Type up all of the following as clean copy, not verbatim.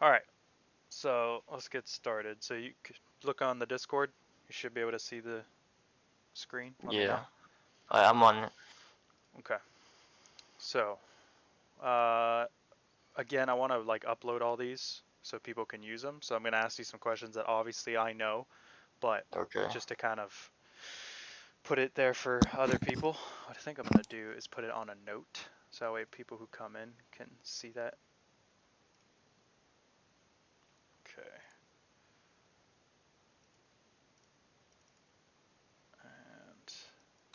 All right, so let's get started. So you look on the Discord. You should be able to see the screen. Let me know. Yeah, I'm on it. Okay. So, uh, again, I want to like upload all these so people can use them. So I'm gonna ask you some questions that obviously I know, but Okay. just to kind of put it there for other people, what I think I'm gonna do is put it on a note, so that way people who come in can see that. Okay. And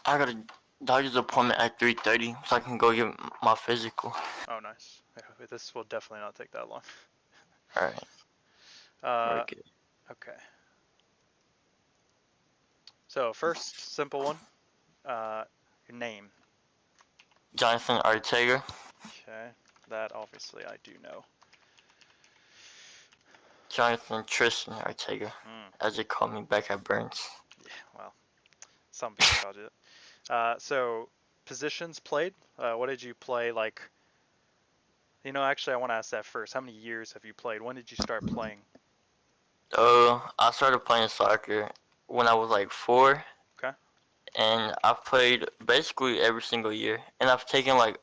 I got a doctor's appointment at 3:30, so I can go get my physical. oh, nice. Yeah, this will definitely not take that long. All right, we're Uh, good. okay. So first, simple one. Your name. Jonathan Arteaga. Okay. That obviously I do know. Jonathan Tristan Arteaga, Hmm. as they call me back at Burns. Yeah. Well, some people call it. So positions played. What did you play like? Actually, I want to ask that first. How many years have you played? When did you start playing? I started playing soccer when I was like 4, Okay. and I've played basically every single year, and I've taken like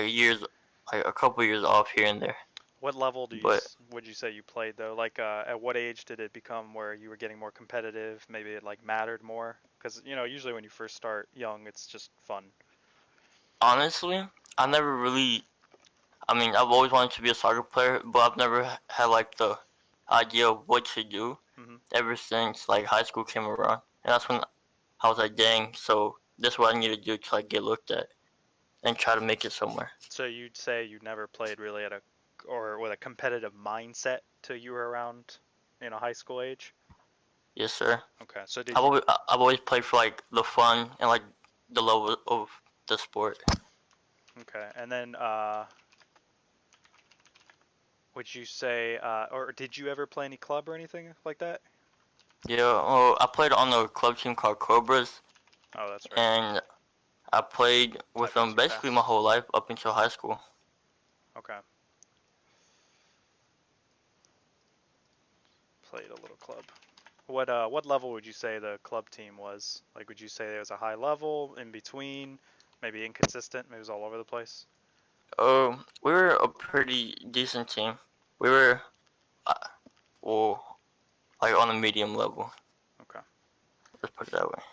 years, like a couple years off here and there. What level But would you say you played though? Like, at what age did it become where you were getting more competitive? Maybe it like mattered more? Because usually when you first start young, it's just fun. honestly, I never really I mean, I've always wanted to be a soccer player, but I've never had like the idea of what to do Hmm. ever since like high school came around. And that's when I was like, dang, so this is what I need to do to like get looked at and try to make it somewhere. So you'd say you never played really or with a competitive mindset till you were around, high school age? Yes, sir. Okay. So did you? I've always played for like the fun and like the love of the sport. Okay. And then, would you say, or did you ever play any club or anything like that? Yeah, I played on the club team called Cobras, Oh, that's right. and I played with Typing them too basically my fast. whole life up until high school. Okay. Played a little club. What level would you say the club team was? Like, would you say there was a high level, in between, maybe inconsistent, maybe it was all over the place? We were a pretty decent team. We were, uh, well, like on a medium level. Okay. Let's put it that way.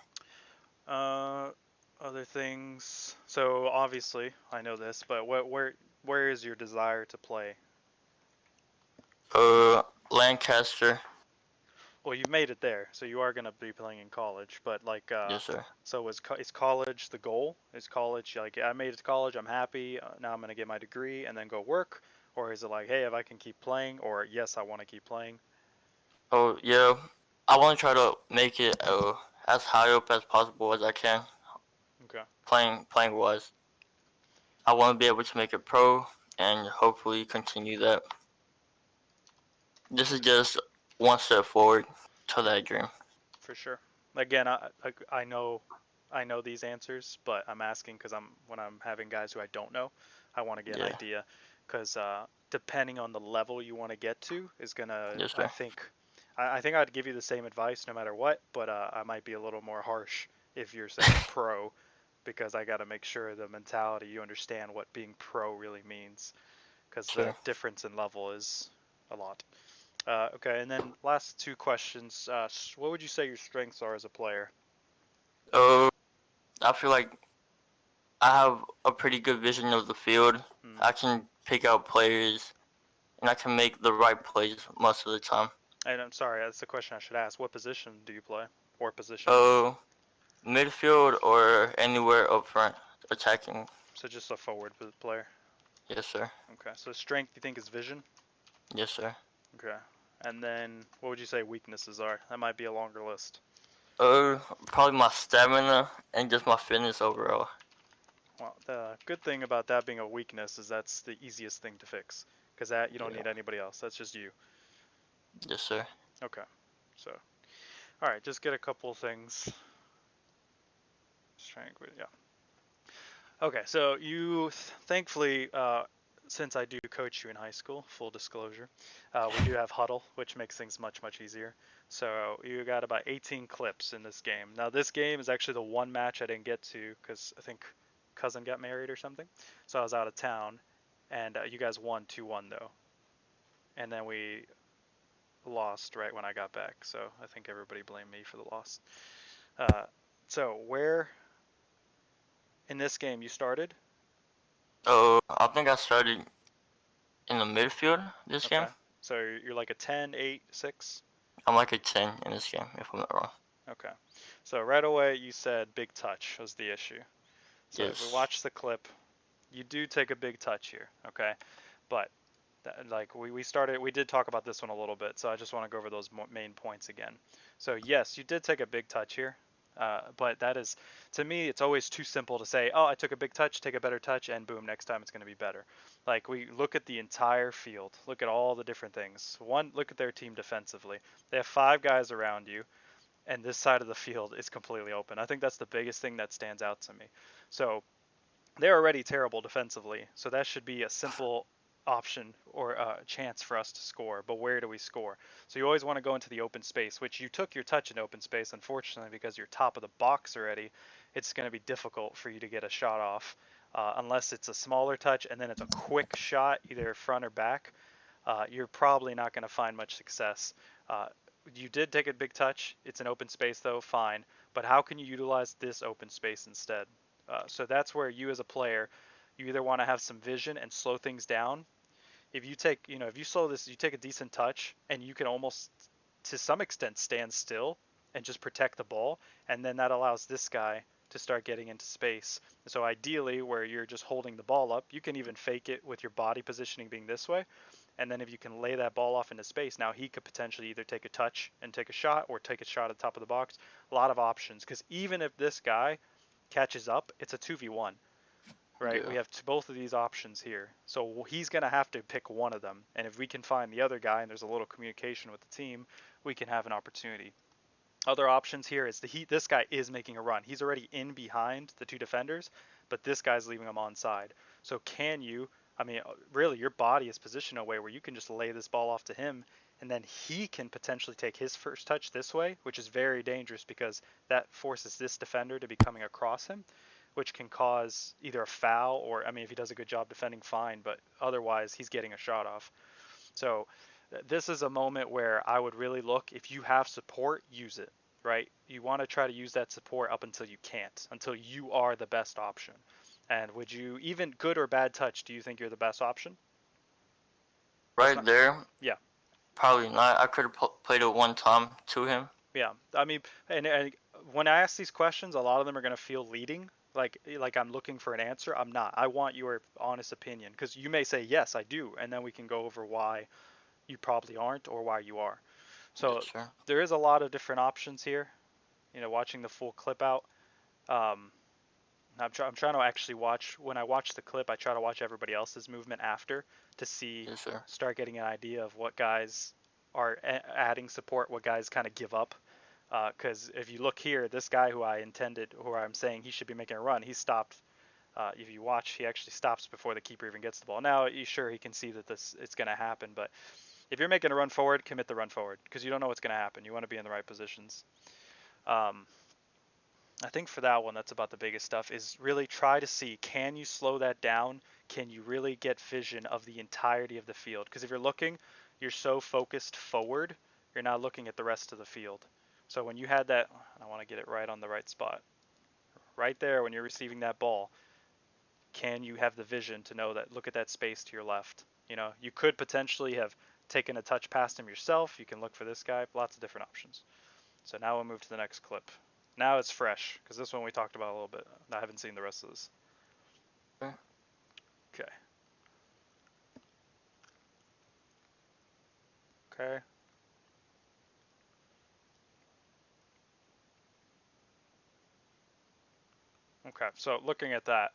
Uh, Other things. So obviously, I know this, but where is your desire to play? Lancaster. Well, you've made it there, so you are gonna be playing in college. But like, Yes, sir. so is college the goal? Is college like I made it to college, I'm happy. Now I'm gonna get my degree and then go work, or is it like, hey, if I can keep playing, or yes, I want to keep playing? Oh, yeah. I want to try to make it as high up as possible as I can. Okay. Playing wise. I want to be able to make it pro and hopefully continue that. This is just one step forward to that dream. For sure. Again, I know these answers, but I'm asking because when I'm having guys who I don't know, I want to get an Yeah. idea because depending on the level you want to get to is gonna Yes, I sir. think I think I'd give you the same advice no matter what, but I might be a little more harsh if you're saying pro because I got to make sure the mentality you understand what being pro really means because the Sure. difference in level is a lot. Okay, and then last two questions. What would you say your strengths are as a player? Uh, I feel like I have a pretty good vision of the field. Hmm. I can pick out players and I can make the right plays most of the time. And I'm sorry, that's the question I should ask. What position do you play, or positions? Uh, Midfield or anywhere up front attacking. So just a forward player. Yes, sir. Okay. So strength you think is vision. Yes, sir. Okay. And then what would you say weaknesses are? That might be a longer list. Uh, Probably my stamina and just my fitness overall. Well, the good thing about that being a weakness is that's the easiest thing to fix, because that you don't Yeah. need anybody else. That's just you. Yes, sir. Okay. So, all right, just get a couple things. Strength, yeah. Okay, so you thankfully since I do coach you in high school, full disclosure, we do have huddle, which makes things much, much easier. So you got about 18 clips in this game. Now, this game is actually the one match I didn't get to because I think cousin got married or something. So I was out of town, and you guys won 2-1 though. And then we lost right when I got back. So I think everybody blamed me for the loss. Uh, so where in this game you started? Oh, I think I started in the midfield this game. Okay. So you're like a 10, 8, 6? I'm like a 10 in this game, if I'm not wrong. Okay. So right away you said big touch was the issue. So if we Yes. watch the clip, you do take a big touch here, okay? But like we did talk about this one a little bit, so I just want to go over those main points again. So yes, you did take a big touch here, but that is, to me, it's always too simple to say, oh, I took a big touch, take a better touch, and boom, next time it's going to be better. Like we look at the entire field, look at all the different things. One, look at their team defensively. They have 5 guys around you, and this side of the field is completely open. I think that's the biggest thing that stands out to me. So they're already terrible defensively, so that should be a simple option or a chance for us to score. But where do we score? So you always want to go into the open space, which you took your touch in open space. Unfortunately, because you're top of the box already, it's going to be difficult for you to get a shot off unless it's a smaller touch and then it's a quick shot, either front or back. You're probably not going to find much success. Uh, you did take a big touch. It's an open space though, fine. But how can you utilize this open space instead? So that's where you as a player, you either want to have some vision and slow things down. If you take, if you slow this, you take a decent touch and you can almost, to some extent, stand still and just protect the ball, and then that allows this guy to start getting into space. So ideally, where you're just holding the ball up, you can even fake it with your body positioning being this way, and then if you can lay that ball off into space, now he could potentially either take a touch and take a shot or take a shot at the top of the box. A lot of options, because even if this guy catches up, it's a 2v1, right? We Yeah. have both of these options here. So he's going to have to pick one of them. And if we can find the other guy and there's a little communication with the team, we can have an opportunity. Other options here is this guy is making a run. He's already in behind the 2 defenders, but this guy's leaving him onside. So can you, I mean, really, your body is positioned in a way where you can just lay this ball off to him, and then he can potentially take his first touch this way, which is very dangerous because that forces this defender to be coming across him, which can cause either a foul or, I mean, if he does a good job defending, fine, but otherwise he's getting a shot off. So this is a moment where I would really look, if you have support, use it, right? You want to try to use that support up until you can't, until you are the best option. And would you, even good or bad touch, do you think you're the best option? That's Right not, there, yeah, probably not. I could have played it one time to him. yeah. I mean, and when I ask these questions, a lot of them are going to feel leading, like I'm looking for an answer. I'm not. I want your honest opinion because you may say yes, I do, and then we can go over why you probably aren't or why you are. Yes, So sir. there is a lot of different options here. Watching the full clip out. Um, I'm trying to actually watch. When I watch the clip, I try to watch everybody else's movement after to Yes, sir. start getting an idea of what guys are adding support, what guys kind of give up. Because if you look here, this guy who I'm saying he should be making a run, he stopped. If you watch, he actually stops before the keeper even gets the ball. Now, sure, he can see that it's going to happen, but if you're making a run forward, commit the run forward because you don't know what's going to happen. You want to be in the right positions. Um, I think for that one, that's about the biggest stuff is really try to see, can you slow that down? Can you really get vision of the entirety of the field? Because if you're looking, you're so focused forward, you're not looking at the rest of the field. So when you had that, I want to get it right on the right spot. Right there, when you're receiving that ball, can you have the vision to know that, look at that space to your left? You could potentially have taken a touch past him yourself. You can look for this guy, lots of different options. So now we'll move to the next clip. Now it's fresh, because this one we talked about a little bit. I haven't seen the rest of this. Okay. Okay. Okay. Okay. So looking at that.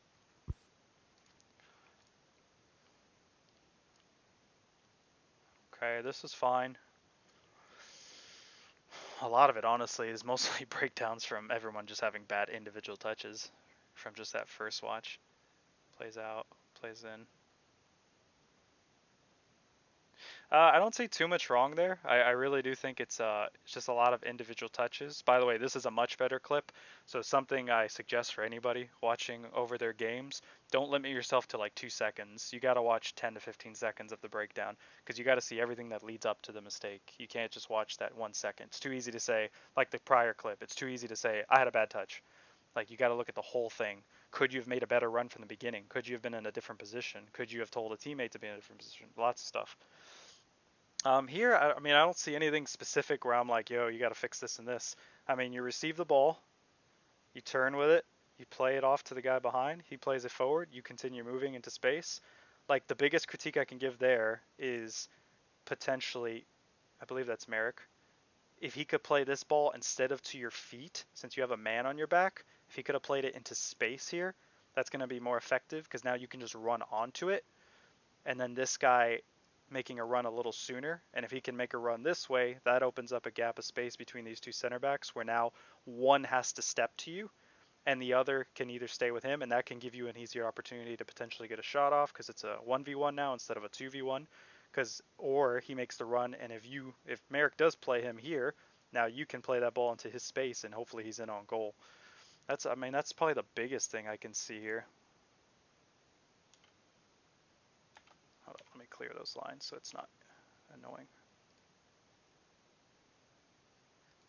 Okay, this is fine. A lot of it, honestly, is mostly breakdowns from everyone just having bad individual touches from just that first watch. Plays out, plays in. I don't see too much wrong there. I really do think it's just a lot of individual touches. By the way, this is a much better clip. So something I suggest for anybody watching over their games, don't limit yourself to like 2 seconds. You got to watch 10 to 15 seconds of the breakdown because you got to see everything that leads up to the mistake. You can't just watch that 1 second. It's too easy to say, like the prior clip, it's too easy to say, I had a bad touch. Like you got to look at the whole thing. Could you have made a better run from the beginning? Could you have been in a different position? Could you have told a teammate to be in a different position? Lots of stuff. Here, I mean, I don't see anything specific where I'm like, yo, you got to fix this and this. I mean, you receive the ball, you turn with it, you play it off to the guy behind, he plays it forward, you continue moving into space. Like, the biggest critique I can give there is potentially, I believe that's Merrick, if he could play this ball instead of to your feet, since you have a man on your back, if he could have played it into space here, that's going to be more effective because now you can just run onto it and then this guy making a run a little sooner. And if he can make a run this way, that opens up a gap of space between these two center backs where now one has to step to you and the other can either stay with him, and that can give you an easier opportunity to potentially get a shot off because it's a 1v1 now instead of a 2v1. Because or he makes the run, and if Merrick does play him here, now you can play that ball into his space, and hopefully he's in on goal. That's probably the biggest thing I can see here. Let me clear those lines so it's not annoying.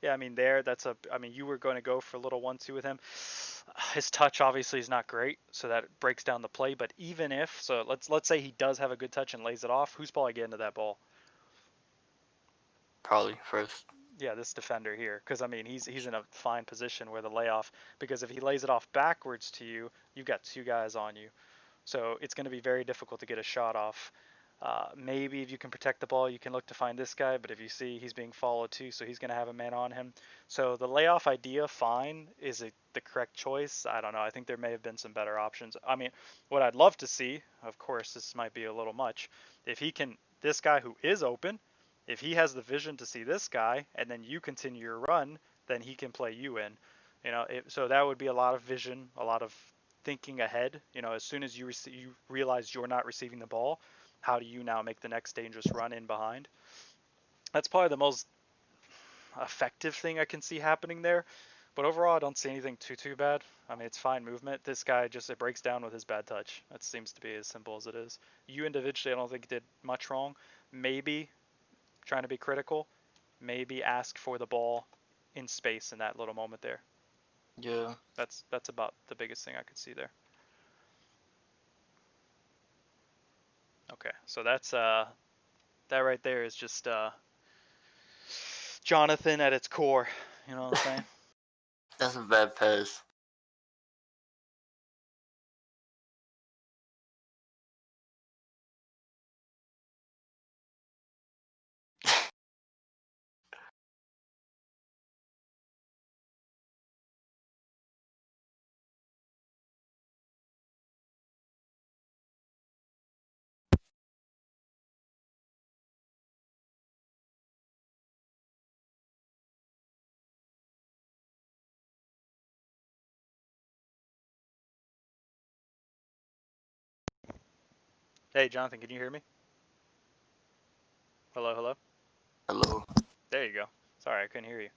Yeah, I mean you were going to go for a little 1-2 with him. His touch obviously is not great, so that breaks down the play. But even if so, let's say he does have a good touch and lays it off. Who's probably getting to that ball? Probably first. Yeah, this defender here, because I mean he's in a fine position where the layoff. Because if he lays it off backwards to you, you've got two guys on you. So it's going to be very difficult to get a shot off. Maybe if you can protect the ball, you can look to find this guy, but if you see he's being followed too, so he's going to have a man on him. So the layoff idea, fine. Is it the correct choice? I don't know. I think there may have been some better options. I mean, what I'd love to see, of course, this might be a little much, if he can, this guy who is open, if he has the vision to see this guy, and then you continue your run, then he can play you in. So that would be a lot of vision, a lot of thinking ahead. As soon as you realize you're not receiving the ball, how do you now make the next dangerous run in behind? That's probably the most effective thing I can see happening there. But overall, I don't see anything too bad. I mean, it's fine movement. This guy it breaks down with his bad touch. That seems to be as simple as it is. You individually, I don't think did much wrong. Maybe trying to be critical. Maybe ask for the ball in space in that little moment there. Yeah. That's about the biggest thing I could see there. Okay, so that right there is just Jonathan at its core. You know what I'm saying? That's a bad pass. Hey, Jonathan, can you hear me? Hello, hello. Hello. There you go. Sorry, I couldn't hear you.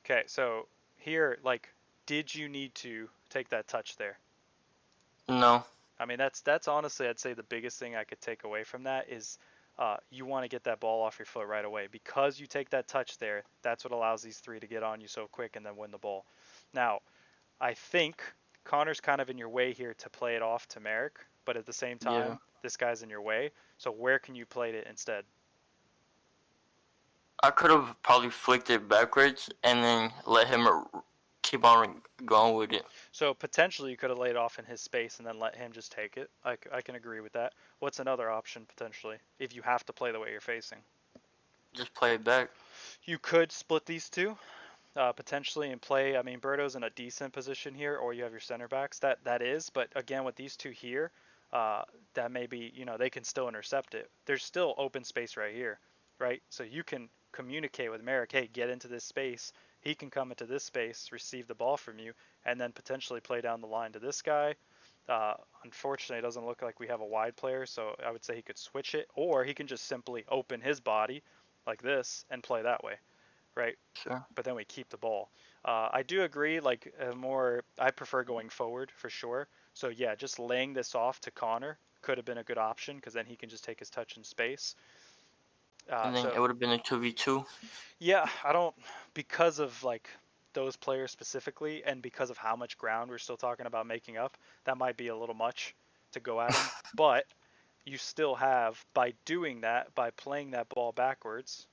Okay, so here, like, did you need to take that touch there? No. I mean, that's honestly, I'd say the biggest thing I could take away from that is you want to get that ball off your foot right away because you take that touch there. That's what allows these three to get on you so quick and then win the ball. Now, I think Connor's kind of in your way here to play it off to Merrick, but at the same Yeah. time, this guy's in your way. So where can you play it instead? I could have probably flicked it backwards and then let him keep on going with it. So potentially you could have laid it off in his space and then let him just take it. I can agree with that. What's another option potentially if you have to play the way you're facing? Just play it back. You could split these two potentially and play. I mean, Berto's in a decent position here, or you have your center backs. That is, but again with these two here, that may be they can still intercept it. There's still open space right here, right? So you can communicate with Merrick, hey, get into this space. He can come into this space, receive the ball from you, and then potentially play down the line to this guy. Uh, Unfortunately, it doesn't look like we have a wide player, so I would say he could switch it, or he can just simply open his body like this and play that way, right? Sure. But then we keep the ball. I do agree, like I prefer going forward for sure. So yeah, just laying this off to Connor could have been a good option because then he can just take his touch in space. And then So it would have been a 2v2. yeah, I don't because of like those players specifically, and because of how much ground we're still talking about making up, that might be a little much to go at him. But you still have by doing that, by playing that ball backwards.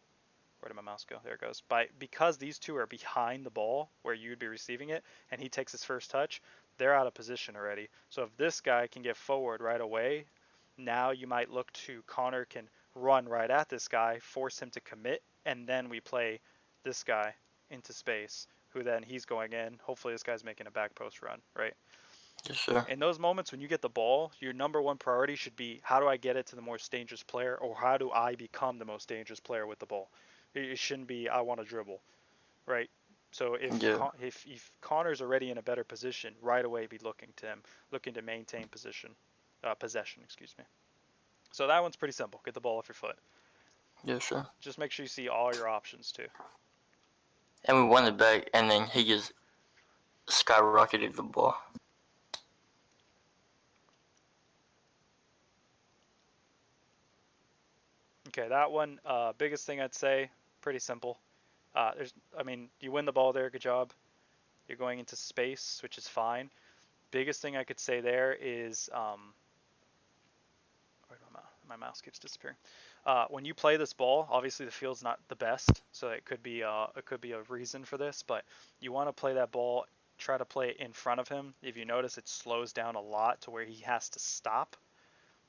Where did my mouse go? There it goes. Because these two are behind the ball where you'd be receiving it, and he takes his first touch, they're out of position already. So if this guy can get forward right away, now you might look to Connor can run right at this guy, force him to commit, and then we play this guy into space, who then he's going in. Hopefully this guy's making a back post run, right? Yes, sir. In those moments when you get the ball, your number one priority should be how do I get it to the most dangerous player, or how do I become the most dangerous player with the ball? It shouldn't be I want to dribble, right? So Yeah. if Connor's already in a better position, right away be looking to him, looking to maintain possession, excuse me. So that one's pretty simple. Get the ball off your foot. Yes, sir. Just make sure you see all your options too. And we won it back, and then he just skyrocketed the ball. Okay, that one, biggest thing I'd say, pretty simple. I mean, you win the ball there, good job. You're going into space, which is fine. Biggest thing I could say there is, where my mouse keeps disappearing. When you play this ball, obviously the field's not the best, so it could be a reason for this. But you want to play that ball, try to play it in front of him. If you notice, it slows down a lot to where he has to stop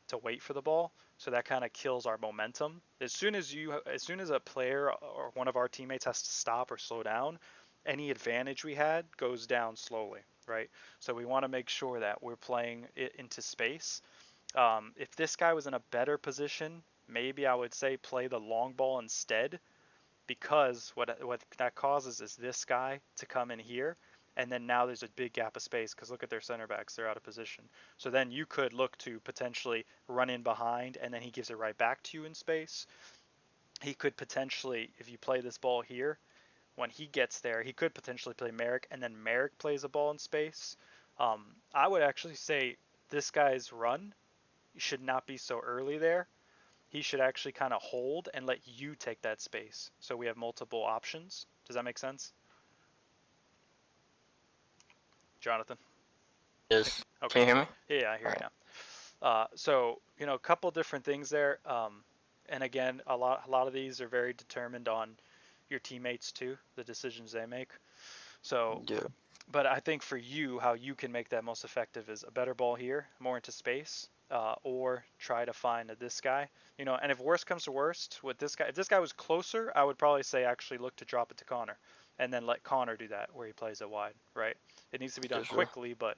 to wait for the ball. So that kind of kills our momentum. As soon as a player or one of our teammates has to stop or slow down, any advantage we had goes down slowly, right? So we want to make sure that we're playing it into space. If this guy was in a better position, maybe I would say play the long ball instead, because what that causes is this guy to come in here, and then now there's a big gap of space because look at their center backs, they're out of position. So then you could look to potentially run in behind, and then he gives it right back to you in space. He could potentially, if you play this ball here, when he gets there, he could potentially play Merrick, and then Merrick plays a ball in space. I would actually say this guy's run should not be so early there. He should actually kind of hold and let you take that space. So we have multiple options. Does that make sense? Jonathan? Yes. Okay. Can you hear me? Yeah, I hear All you right. now. So, a couple different things there. And again, a lot of these are very determined on your teammates too, the decisions they make. So, Yeah. but I think for you, how you can make that most effective is a better ball here, more into space, or try to find this guy. And if worst comes to worst with this guy, if this guy was closer, I would probably say actually look to drop it to Connor, and then let Connor do that where he plays it wide, right? It needs to be done Yes, sir. quickly, but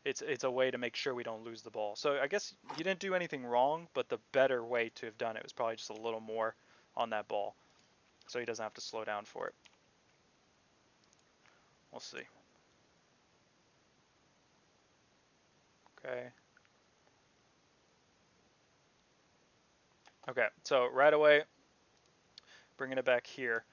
it's a way to make sure we don't lose the ball. So I guess you didn't do anything wrong, but the better way to have done it was probably just a little more on that ball, so he doesn't have to slow down for it. We'll see. Okay. Okay. So right away, bringing it back here,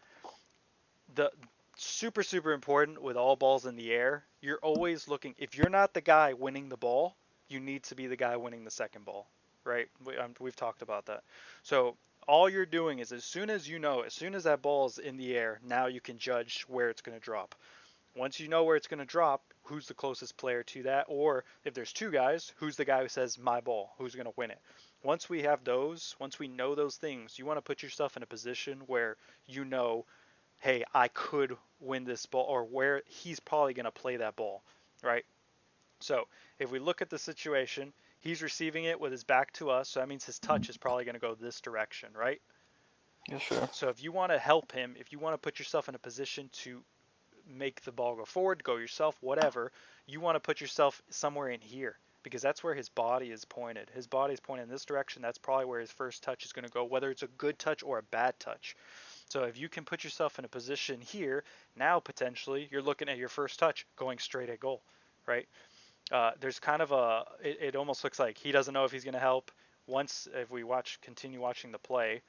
the super important with all balls in the air, you're always looking. If you're not the guy winning the ball, you need to be the guy winning the second ball, right? We've talked about that. So all you're doing is as soon as that ball is in the air, now you can judge where it's going to drop. Once you know where it's going to drop, who's the closest player to that? Or if there's two guys, who's the guy who says my ball? Who's going to win it? Once we know those things, you want to put yourself in a position where you know, hey, I could win this ball, or where he's probably going to play that ball, right? So if we look at the situation, he's receiving it with his back to us, so that means his touch is probably going to go this direction, right? Yes, sir. So if you want to help him, if you want to put yourself in a position to make the ball go forward, go yourself, whatever, you want to put yourself somewhere in here because that's where his body is pointed. His body is pointed in this direction. That's probably where his first touch is going to go, whether it's a good touch or a bad touch. So if you can put yourself in a position here, now potentially you're looking at your first touch going straight at goal, right? There's kind of it almost looks like he doesn't know if he's going to help. Once, if we continue watching the play,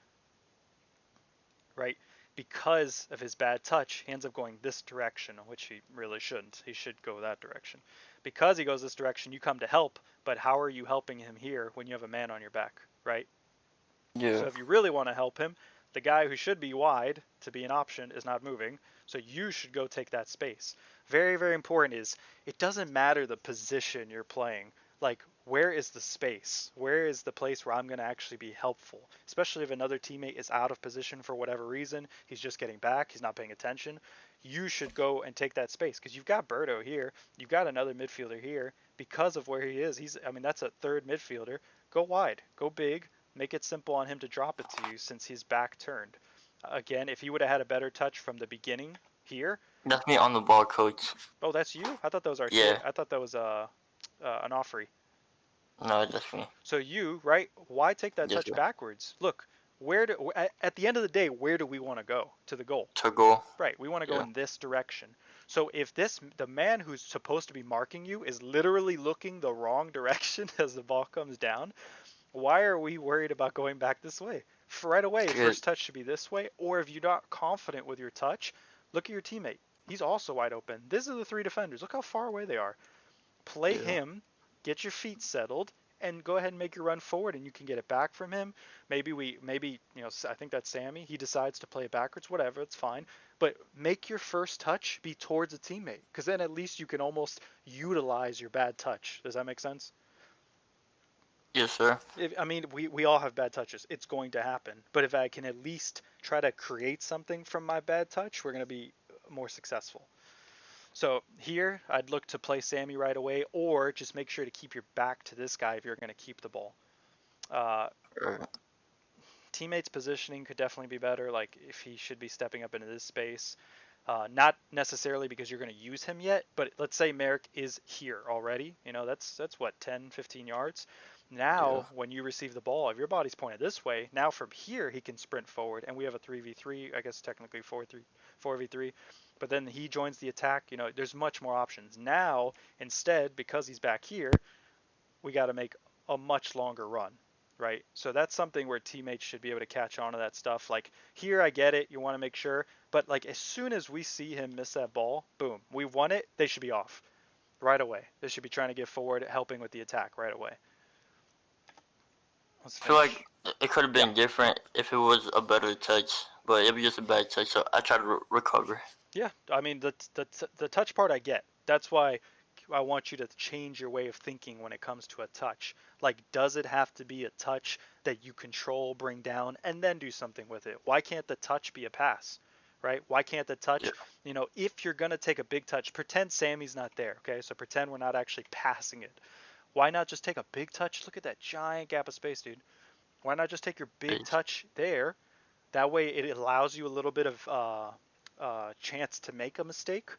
right, because of his bad touch, he ends up going this direction, which he really shouldn't. He should go that direction. Because he goes this direction, you come to help, but how are you helping him here when you have a man on your back, right? Yeah. So if you really want to help him, the guy who should be wide to be an option is not moving, so you should go take that space. Very, very important is it doesn't matter the position you're playing. Like, where is the space? Where is the place where I'm going to actually be helpful? Especially if another teammate is out of position for whatever reason, he's just getting back, he's not paying attention. You should go and take that space because you've got Berto here, you've got another midfielder here. Because of where he is, I mean, that's a third midfielder. Go wide, go big, make it simple on him to drop it to you since he's back turned. Again, if he would have had a better touch from the beginning here. That's me on the ball, coach. Oh, that's you? I thought that was Yeah. Arteaga. I thought that was an Offrey. No, that's me. So you, right? Why take that Yes, touch sir. backwards? Look, at the end of the day, where do we want to go? To the goal. To go. Right, we want to go Yeah. in this direction. So if the man who's supposed to be marking you is literally looking the wrong direction as the ball comes down, why are we worried about going back this way? Right away, Good. first touch should be this way. Or if you're not confident with your touch, look at your teammate. He's also wide open. These are the three defenders. Look how far away they are. Play Yeah. him, get your feet settled, and go ahead and make your run forward, and you can get it back from him. Maybe I think that's Sammy. He decides to play it backwards. Whatever, it's fine. But make your first touch be towards a teammate, because then at least you can almost utilize your bad touch. Does that make sense? Yes, sir. I mean, we all have bad touches. It's going to happen. But if I can at least try to create something from my bad touch, we're going to be more successful. So here, I'd look to play Sammy right away, or just make sure to keep your back to this guy if you're going to keep the ball. Uh, Right. Teammates positioning could definitely be better. Like if he should be stepping up into this space, not necessarily because you're going to use him yet, but let's say Merrick is here already. That's what 10, 15 yards. Yeah. Now, when you receive the ball, if your body's pointed this way, now from here he can sprint forward, and we have a 3v3. I guess technically 4v3. But then he joins the attack. There's much more options now. Instead, because he's back here, we got to make a much longer run, right? So that's something where teammates should be able to catch on to that stuff. Like here, I get it, you want to make sure, but like as soon as we see him miss that ball, boom, we won it. They should be off right away. They should be trying to get forward, helping with the attack right away. Let's I feel finish. like it could have Yeah, been different if it was a better touch, but it was just a bad touch, so I tried to recover. yeah. I mean the touch part I get. That's why I want you to change your way of thinking when it comes to a touch. Like, does it have to be a touch that you control, bring down, and then do something with it? Why can't the touch be a pass? Right? Why can't the Yeah. touch, if you're going to take a big touch, pretend Sammy's not there, okay? So pretend we're not actually passing it. Why not just take a big touch? Look at that giant gap of space, dude. Why not just take your big It's, touch there? That way it allows you a little bit of chance to make a mistake,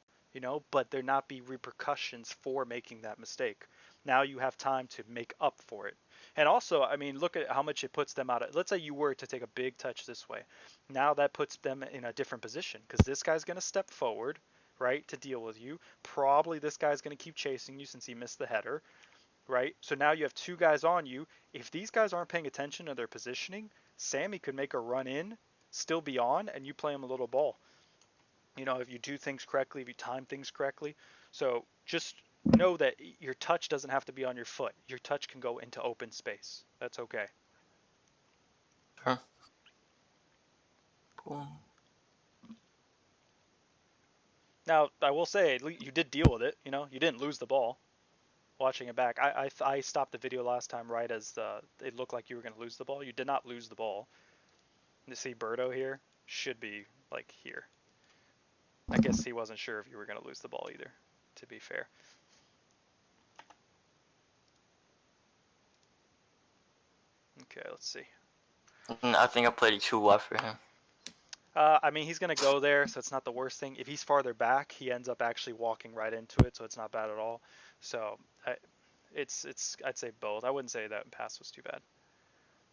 but there not be repercussions for making that mistake. Now you have time to make up for it. And also, I mean, look at how much it puts them out of. Let's say you were to take a big touch this way. Now that puts them in a different position because this guy's going to step forward, right, to deal with you. Probably this guy's going to keep chasing you since he missed the header, right? So now you have two guys on you. If these guys aren't paying attention to their positioning, Sammy could make a run in, still be on, and you play him a little ball. If you do things correctly, if you time things correctly. So just know that your touch doesn't have to be on your foot. Your touch can go into open space. That's okay. huh? Boom. Now, I will say you did deal with it. You didn't lose the ball. Watching it back, I stopped the video last time right as it looked like you were going to lose the ball. You did not lose the ball. You see Berto here should be like here. I guess he wasn't sure if you were going to lose the ball either, to be fair. Okay, let's see. I think I played it too wide for him. I mean, he's going to go there, so it's not the worst thing. If he's farther back, he ends up actually walking right into it, so it's not bad at all. So I'd say both. I wouldn't say that pass was too bad.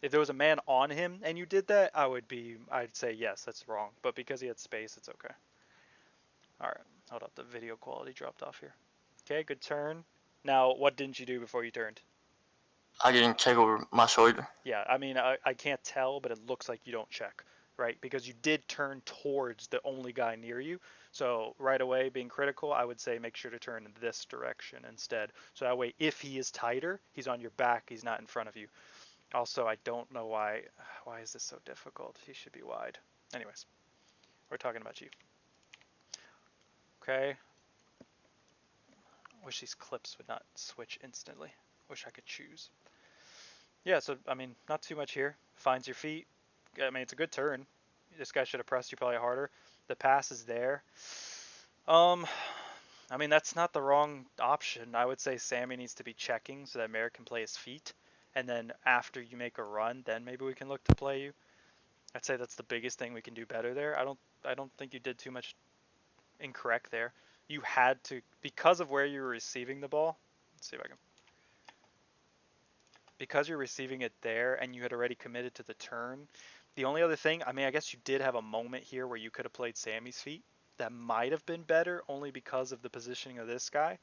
If there was a man on him and you did that, I'd say yes, that's wrong. But because he had space, it's okay. All right, hold up, the video quality dropped off here. Okay, good turn. Now, what didn't you do before you turned? I didn't check over my shoulder. Yeah, I mean, I can't tell, but it looks like you don't check, right? Because you did turn towards the only guy near you. So right away, being critical, I would say make sure to turn in this direction instead. So that way, if he is tighter, he's on your back, he's not in front of you. Also, I don't know why is this so difficult? He should be wide. Anyways, we're talking about you. Okay. Wish these clips would not switch instantly. Wish I could choose. Yeah, so I mean, not too much here. Finds your feet. I mean, it's a good turn. This guy should have pressed you probably harder. The pass is there. Um, I mean, that's not the wrong option. I would say Sammy needs to be checking so that Merrick can play his feet. And then after you make a run, then maybe we can look to play you. I'd say that's the biggest thing we can do better there. I don't think you did too much incorrect there. You had to, because of where you were receiving the ball. Let's see if I can, because you're receiving it there and you had already committed to the turn. The only other thing, I mean, I guess you did have a moment here where you could have played Sammy's feet. That might have been better only because of the positioning of this guy.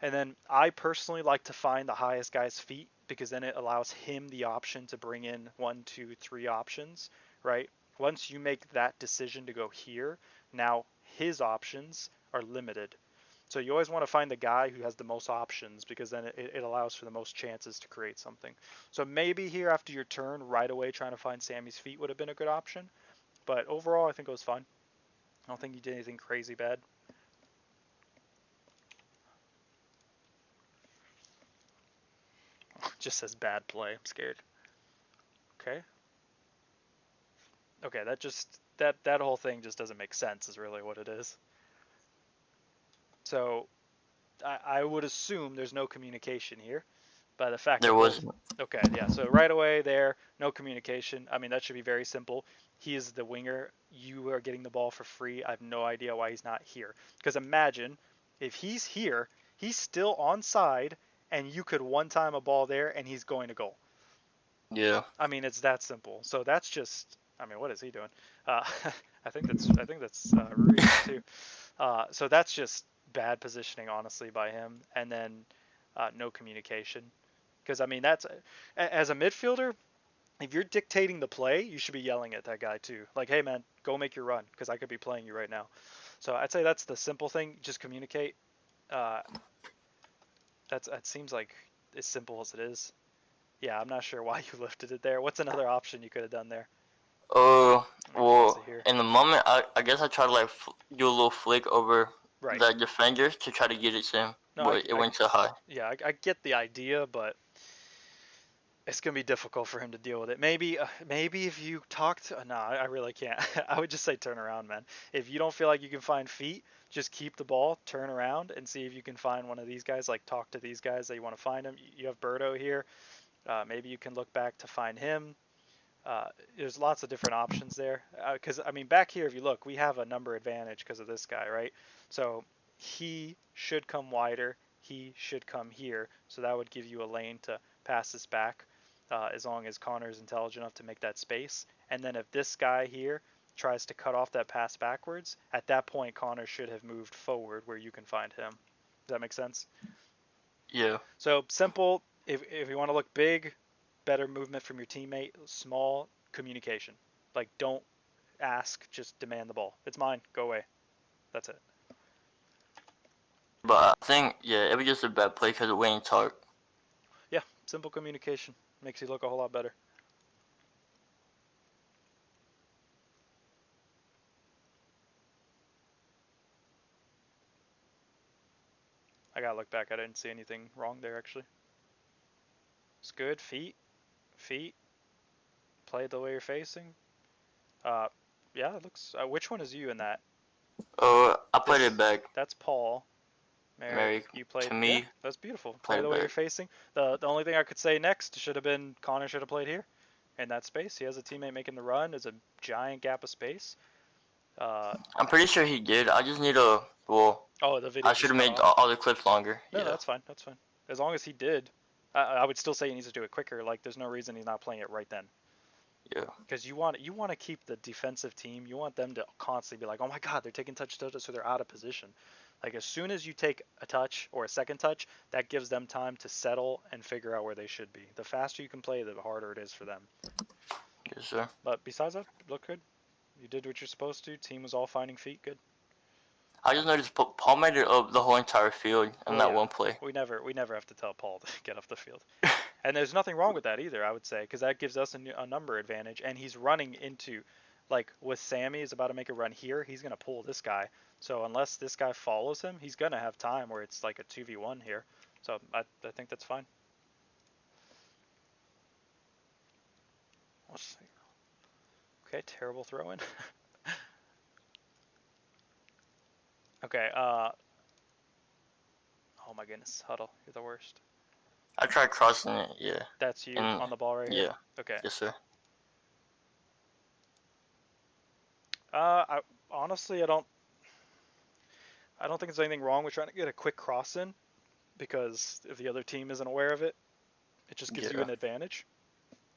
And then I personally like to find the highest guy's feet because then it allows him the option to bring in 1, 2, 3 options, right? Once you make that decision to go here, now his options are limited. So you always want to find the guy who has the most options because then it allows for the most chances to create something. So maybe here after your turn, right away trying to find Sammy's feet would have been a good option. But overall, I think it was fun. I don't think you did anything crazy bad. Just says bad play. I'm scared. Okay. Okay, that whole thing just doesn't make sense is really what it is. So I would assume there's no communication here by the fact There that was. both. Okay, yeah. So right away there, no communication. I mean that should be very simple. He is the winger. You are getting the ball for free. I have no idea why he's not here. Because imagine if he's here, he's still onside, and you could one time a ball there, and he's going to goal. Yeah. I mean, it's that simple. So that's just. I mean, what is he doing? Uh, I think that's Rudy too. So that's just bad positioning, honestly, by him, and then no communication. Because I mean, that's as a midfielder, if you're dictating the play, you should be yelling at that guy too. Like, hey man, go make your run, because I could be playing you right now. So I'd say that's the simple thing. Just communicate. Uh, that seems like as simple as it is. Yeah, I'm not sure why you lifted it there. What's another option you could have done there? Uh, Let's see well, here. in the moment, I guess I tried to like do a little flick over Right. the defender to try to get it to him, No, but it went too high. yeah, I get the idea, but it's gonna be difficult for him to deal with it. Maybe if you talk to, no, I really can't. I would just say turn around, man. If you don't feel like you can find feet, just keep the ball, turn around, and see if you can find one of these guys. Like talk to these guys that you want to find him. You have Berto here. Maybe you can look back to find him. There's lots of different options there. Because I mean, back here, if you look, we have a number advantage because of this guy, right? So he should come wider. He should come here. So that would give you a lane to pass this back, as long as Connor is intelligent enough to make that space. And then if this guy here tries to cut off that pass backwards, at that point Connor should have moved forward where you can find him. Does that make sense? Yeah. So simple. If you want to look big, better movement from your teammate. Small, communication. Like don't ask, just demand the ball. It's mine. Go away. That's it. But I think, yeah, it was just a bad play because of Wayne Tark. Yeah, simple communication makes you look a whole lot better. I gotta look back. I didn't see anything wrong there actually. It's good. Feet. Play the way you're facing. Uh, yeah, it looks. Which one is you in that? I played This. it back. That's Paul. Merrick, Mary, you played. to Yeah, me, that's beautiful. Play played the it way you're back. facing. The only thing I could say next should have been Connor should have played here, in that space. He has a teammate making the run. There's a giant gap of space. Uh, I'm pretty sure he did. I just need a, well, oh, the I video should just have cut made off. all the clips longer. No, Yeah. that's fine. That's fine. As long as he did, I would still say he needs to do it quicker. Like, there's no reason he's not playing it right then. Yeah. Because you want to keep the defensive team. You want them to constantly be like, oh my God, they're taking touches, so they're out of position. Like as soon as you take a touch or a second touch, that gives them time to settle and figure out where they should be. The faster you can play, the harder it is for them. Yes, sir. But besides that, look good. You did what you're supposed to. Team was all finding feet. Good. I just noticed Paul made it up the whole entire field in Well, that yeah. one play. We never have to tell Paul to get off the field. And there's nothing wrong with that either, I would say, because that gives us a number advantage. And he's running into, like, with Sammy is about to make a run here, he's going to pull this guy. So unless this guy follows him, he's going to have time where it's like a 2v1 here. So I think that's fine. Let's see. Okay, terrible throw in. Okay, oh my goodness, Huddle, you're the worst. I tried crossing it, yeah. That's you And on the ball right here? yeah. Okay. Yes, sir. I honestly, I don't think there's anything wrong with trying to get a quick cross in because if the other team isn't aware of it, it just gives you Yeah. an advantage.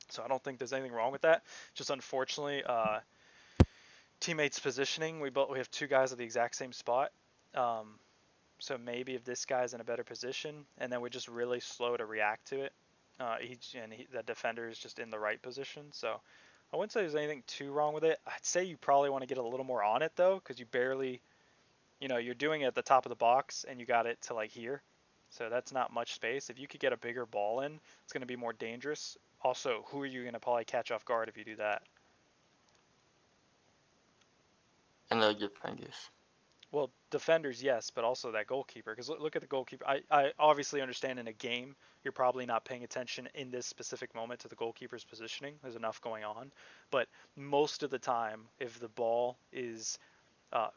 So I don't think there's anything wrong with that. Just unfortunately, teammates positioning. We have two guys at the exact same spot. So maybe if this guy's in a better position, and then we're just really slow to react to it. The defender is just in the right position. So I wouldn't say there's anything too wrong with it. I'd say you probably want to get a little more on it though, because you barely, you're doing it at the top of the box, and you got it to like here. So that's not much space. If you could get a bigger ball in, it's going to be more dangerous. Also, who are you going to probably catch off guard if you do that? And the defenders. Well, defenders, yes, but also that goalkeeper. Because look at the goalkeeper. I obviously understand in a game, you're probably not paying attention in this specific moment to the goalkeeper's positioning. There's enough going on. But most of the time, if the ball is uh,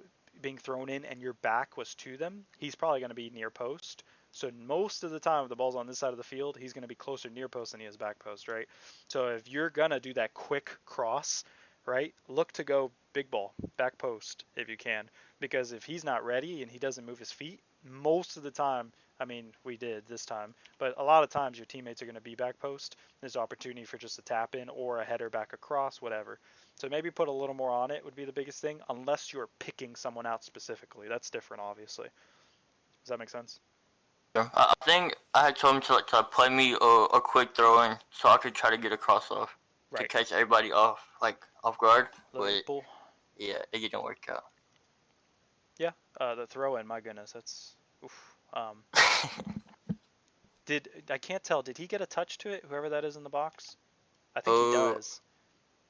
being thrown in and your back was to them, he's probably going to be near post. So most of the time, if the ball's on this side of the field, he's going to be closer near post than he is back post, right? So if you're going to do that quick cross, right, look to go big ball, back post if you can. Because if he's not ready and he doesn't move his feet, most of the time, I mean, we did this time, but a lot of times your teammates are going to be back post. There's opportunity for just a tap in or a header back across, whatever. So maybe put a little more on it would be the biggest thing, unless you're picking someone out specifically. That's different, obviously. Does that make sense? Yeah. I think I had told him to play me a quick throw in so I could try to get a cross off to Right. catch everybody off guard. But Liverpool. yeah, it didn't work out. Yeah. The throw in. My goodness, that's. Oof. I can't tell. Did he get a touch to it? Whoever that is in the box. I think he uh, does.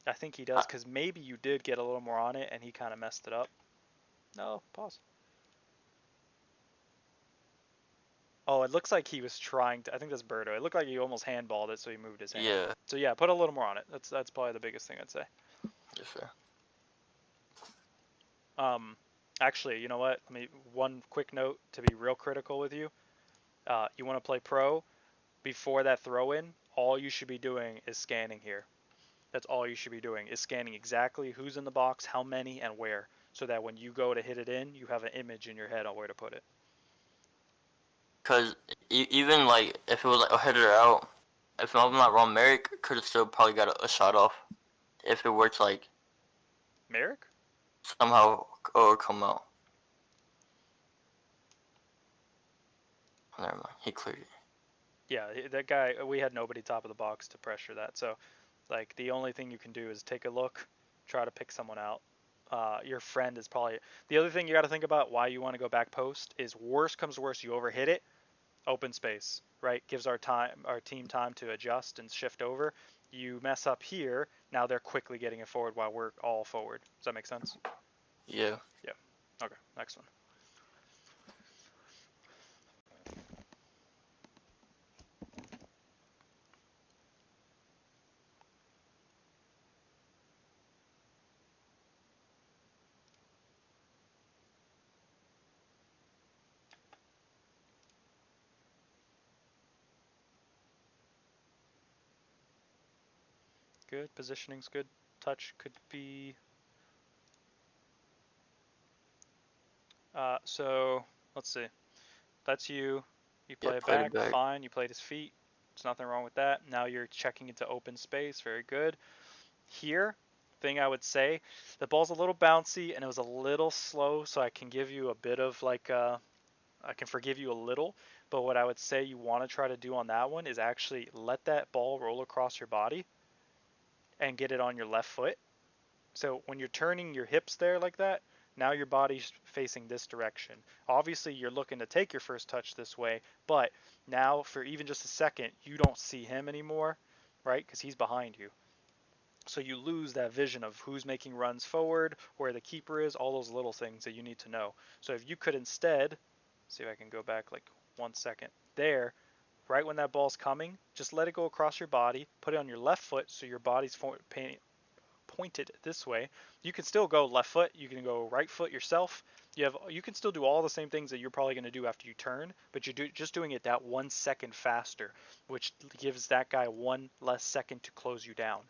I think he does I, because maybe you did get a little more on it and he kind of messed it up. No, pause. Oh, it looks like he was trying to. I think that's Birdo. It looked like he almost handballed it, so he moved his hand. yeah, So yeah, put a little more on it. That's probably the biggest thing I'd say. yes sir. Um, actually, you know what? One quick note to be real critical with you. You want to play pro before that throw in. All you should be doing is scanning here. That's all you should be doing is scanning exactly who's in the box, how many, and where, so that when you go to hit it in, you have an image in your head on where to put it. Cause even like if it was like a header out, if I'm not wrong, Merrick could have still probably got a shot off if it were to like Merrick? somehow come out. Never mind, he cleared it. Yeah, that guy. We had nobody top of the box to pressure that. So, like, the only thing you can do is take a look, try to pick someone out. Your friend is probably the other thing you got to think about. Why you want to go back post is worst comes to worst, you overhit it, open space, right? Gives our team time to adjust and shift over. You mess up here, now they're quickly getting it forward while we're all forward. Does that make sense? Yeah. Yeah. Okay. Next one. Good. Positioning's good. Touch could be. So let's see. That's you. You Yeah, play it played it back. back. Fine. You played his feet. There's nothing wrong with that. Now you're checking into open space. Very good. Here, thing I would say, the ball's a little bouncy and it was a little slow, so I can give you a bit of like I can forgive you a little, but what I would say you want to try to do on that one is actually let that ball roll across your body and get it on your left foot. So when you're turning your hips there like that, now your body's facing this direction. Obviously, you're looking to take your first touch this way, but now for even just a second, you don't see him anymore, right? Because he's behind you. So you lose that vision of who's making runs forward, where the keeper is, all those little things that you need to know. So if you could instead, see if I can go back like 1 second, there, right when that ball's coming, just let it go across your body, put it on your left foot so your body's pointed this way. You can still go left foot, you can go right foot yourself. You can still do all the same things that you're probably going to do after you turn, but you're just doing it that 1 second faster, which gives that guy one less second to close you down,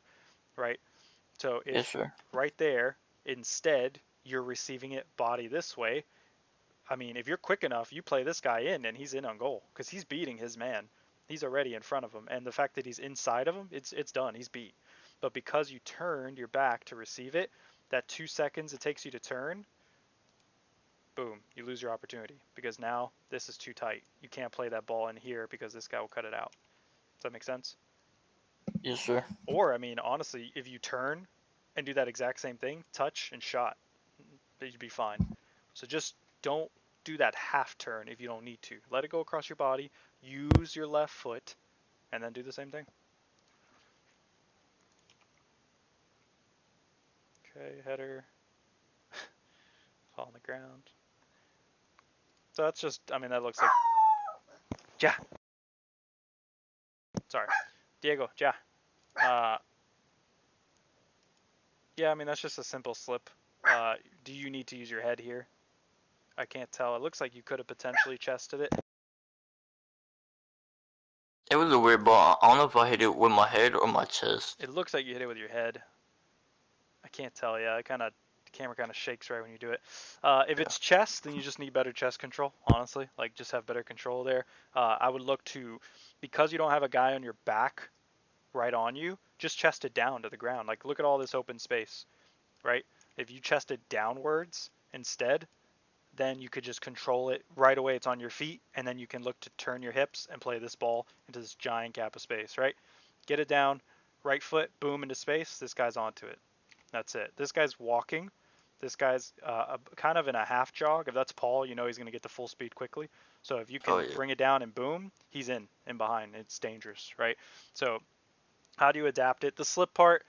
right? So Yes, if sir. right there, instead, you're receiving it body this way, I mean, if you're quick enough, you play this guy in and he's in on goal because he's beating his man. He's already in front of him, and the fact that he's inside of him, it's done. He's beat. But because you turned your back to receive it, that 2 seconds it takes you to turn, boom, you lose your opportunity because now this is too tight. You can't play that ball in here because this guy will cut it out. Does that make sense? Yes, sir. Or, I mean, honestly, if you turn and do that exact same thing, touch and shot, you'd be fine. So just don't do that half turn if you don't need to. Let it go across your body, use your left foot, and then do the same thing. Okay, header, fall on the ground. So that's just, I mean, that looks like, ja, sorry, Diego, ja. Uh, yeah, I mean, that's just a simple slip. Do you need to use your head here? I can't tell. It looks like you could have potentially chested it. It was a weird ball. I don't know if I hit it with my head or my chest. It looks like you hit it with your head. I can't tell. Yeah, the camera kind of shakes right when you do it. If Yeah. it's chest, then you just need better chest control. Honestly, like just have better control there. I would look to, because you don't have a guy on your back right on you, just chest it down to the ground. Like look at all this open space, right? If you chest it downwards instead, then you could just control it right away. It's on your feet, and then you can look to turn your hips and play this ball into this giant gap of space, right? Get it down, right foot, boom into space. This guy's onto it. That's it. This guy's walking. This guy's kind of in a half jog. If that's Paul, you know he's going to get to full speed quickly. So if you Oh can yeah. bring it down and boom, he's in behind. It's dangerous, right? So how do you adapt it? The slip part,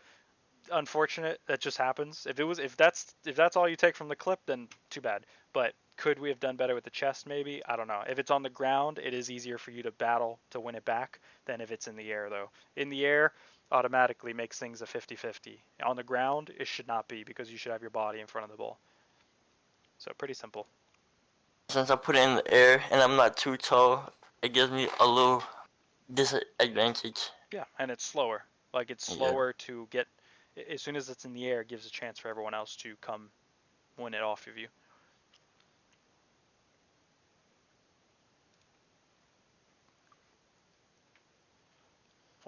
unfortunate. That just happens. If that's all you take from the clip, then too bad. But could we have done better with the chest? Maybe. I don't know. If it's on the ground, it is easier for you to battle to win it back than if it's in the air, though. In the air, automatically makes things a 50-50. On the ground, it should not be because you should have your body in front of the ball. So pretty simple. Since I put it in the air and I'm not too tall, it gives me a little disadvantage. Yeah, and it's slower. Like it's Yeah. slower to get. As soon as it's in the air, it gives a chance for everyone else to come win it off of you.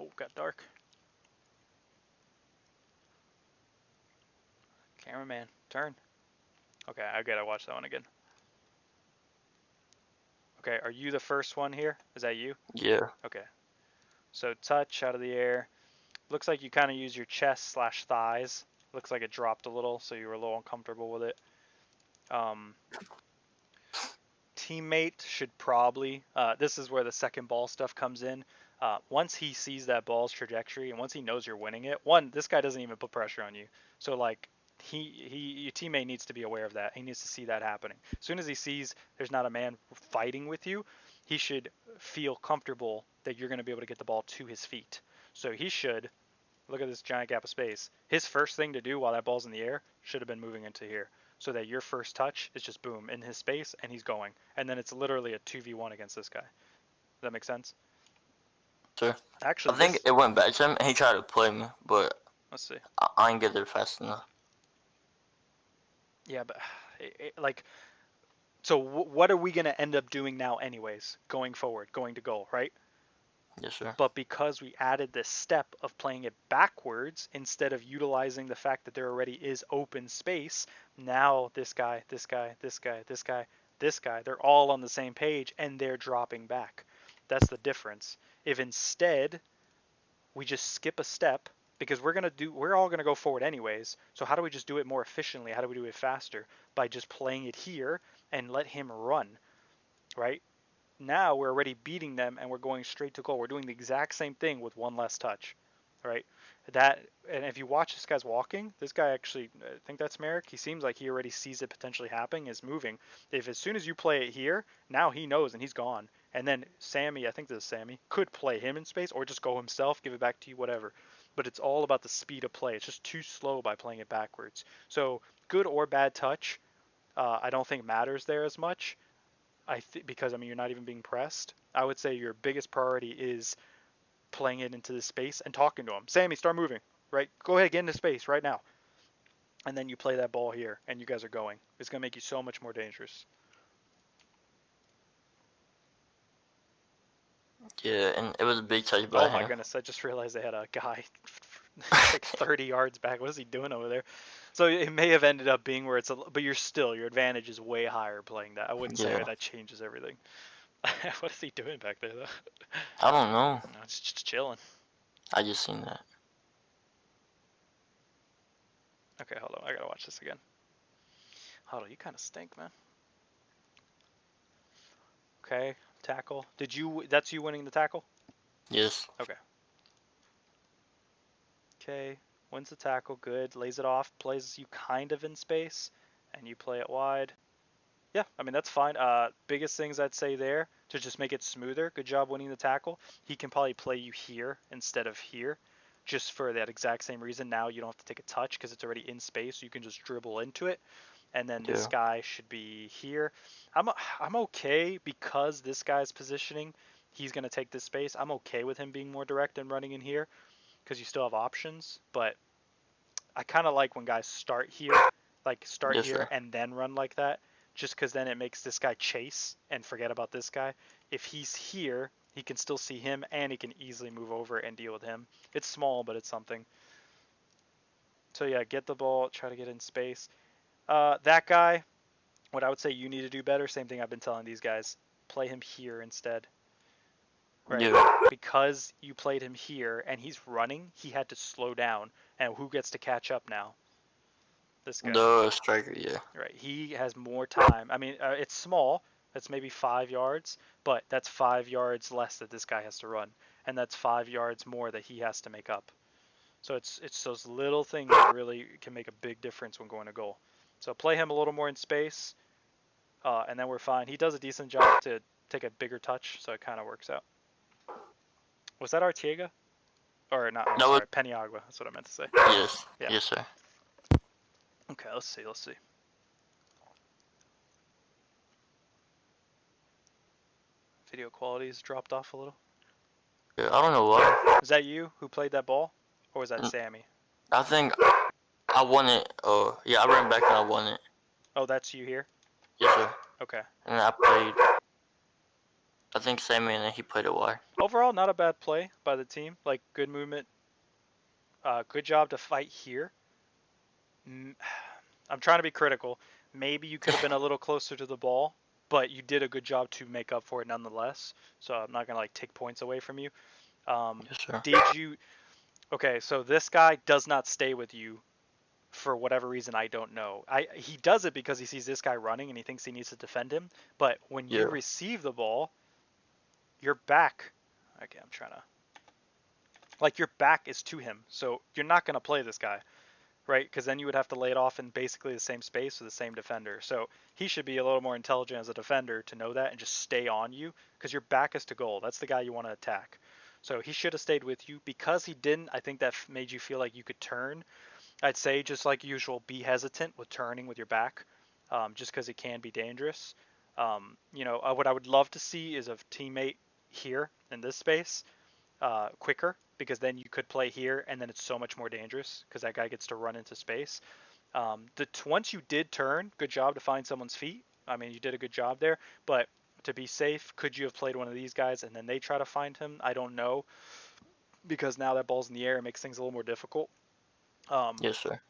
Oh, got dark. Cameraman, turn. Okay, I gotta watch that one again. Okay, are you the first one here? Is that you? Yeah. Okay. So touch out of the air. Looks like you kind of use your chest slash thighs. Looks like it dropped a little, so you were a little uncomfortable with it. Um, Teammate should probably. This is where the second ball stuff comes in. Once he sees that ball's trajectory and once he knows you're winning it, one, this guy doesn't even put pressure on you. So like your teammate needs to be aware of that. He needs to see that happening. As soon as he sees there's not a man fighting with you, he should feel comfortable that you're going to be able to get the ball to his feet. So he should look at this giant gap of space. His first thing to do while that ball's in the air should have been moving into here, so that your first touch is just boom in his space and he's going. And then it's literally a 2v1 against this guy. Does that make sense? Sure. I Actually, think this, it went back to him and he tried to play me, but let's see. I didn't get there fast enough. Yeah, but like, so what are we going to end up doing now anyways, going forward, going to goal, right? Yes, sir. But because we added this step of playing it backwards instead of utilizing the fact that there already is open space, now this guy, this guy, this guy, this guy, this guy, they're all on the same page and they're dropping back. That's the difference. If instead we just skip a step, because we're all gonna go forward anyways. So how do we just do it more efficiently? How do we do it faster? By just playing it here and let him run, right? Now we're already beating them and we're going straight to goal. We're doing the exact same thing with one less touch, right? That, and if you watch this guy's walking, this guy actually, I think that's Merrick. He seems like he already sees it potentially happening, is moving. If as soon as you play it here, now he knows and he's gone. And then Sammy, I think this is Sammy, could play him in space or just go himself, give it back to you, whatever. But it's all about the speed of play. It's just too slow by playing it backwards. So good or bad touch, I don't think matters there as much. Because I mean you're not even being pressed. I would say your biggest priority is playing it into the space and talking to him. Sammy, start moving. Right? Go ahead, get into space right now. And then you play that ball here, and you guys are going. It's gonna make you so much more dangerous. Yeah, and it was a big touch Oh by my him. goodness! I just realized they had a guy like 30 yards back. What is he doing over there? So it may have ended up being where but your advantage is way higher playing that. I wouldn't say Yeah. that changes everything. What is he doing back there though? I don't know. No, it's just chilling. I just seen that. Okay, hold on. I gotta watch this again. Hold on, you kind of stink, man. Okay, tackle. Did you? That's you winning the tackle. Yes. Okay. Okay, wins the tackle. Good. Lays it off. Plays you kind of in space, and you play it wide. Yeah, I mean that's fine. Biggest things I'd say there to just make it smoother. Good job winning the tackle. He can probably play you here instead of here, just for that exact same reason. Now you don't have to take a touch because it's already in space. So you can just dribble into it. And then this Yeah. guy should be here. I'm I'm okay because this guy's positioning. He's gonna take this space. I'm okay with him being more direct and running in here because you still have options. But I kind of like when guys start here, like start Yes, here sir. and then run like that, just because then it makes this guy chase and forget about this guy. If he's here, he can still see him and he can easily move over and deal with him. It's small, but it's something. So yeah, get the ball, try to get in space. That guy, what I would say you need to do better, same thing I've been telling these guys, play him here instead, right? Yeah. Because you played him here and he's running, he had to slow down. And who gets to catch up now? This guy. The striker, yeah. Right. He has more time. I mean, it's small. It's maybe 5 yards, but that's 5 yards less that this guy has to run, and that's 5 yards more that he has to make up. So it's those little things that really can make a big difference when going to goal. So play him a little more in space, and then we're fine. He does a decent job to take a bigger touch, so it kind of works out. Was that Arteaga? Or not? Oh, That was sorry, Peniagua. That's what I meant to say. yes. Yeah. Yes, sir. Okay. Let's see. Let's see. Video quality's dropped off a little. Yeah, I don't know why. Is that you who played that ball, or was that N- Sammy? I think I won it. Yeah, I ran back and I won it. Oh, that's you here? Yes, sir. Okay. And I played. I think Sammy and then he played it wide. Overall, not a bad play by the team. Like, good movement. Good job to fight here. I'm trying to be critical. Maybe you could have been a little closer to the ball, but you did a good job to make up for it nonetheless. So I'm not gonna like take points away from you. Yes, sir. Did you? Okay, so this guy does not stay with you for whatever reason I don't know. He does it because he sees this guy running and he thinks he needs to defend him. But when you Yeah. receive the ball, your back. Okay, I'm trying to. Like your back is to him, so you're not gonna play this guy, right? Because then you would have to lay it off in basically the same space with the same defender. So he should be a little more intelligent as a defender to know that and just stay on you because your back is to goal. That's the guy you want to attack. So he should have stayed with you. Because he didn't, I think that made you feel like you could turn. I'd say just like usual, be hesitant with turning with your back, just because it can be dangerous. What I would love to see is a teammate here in this space quicker, because then you could play here and then it's so much more dangerous because that guy gets to run into space. Once you did turn, good job to find someone's feet. I mean, you did a good job there, but to be safe, could you have played one of these guys and then they try to find him? I don't know, because now that ball's in the air, it makes things a little more difficult. Um, Yes, sir.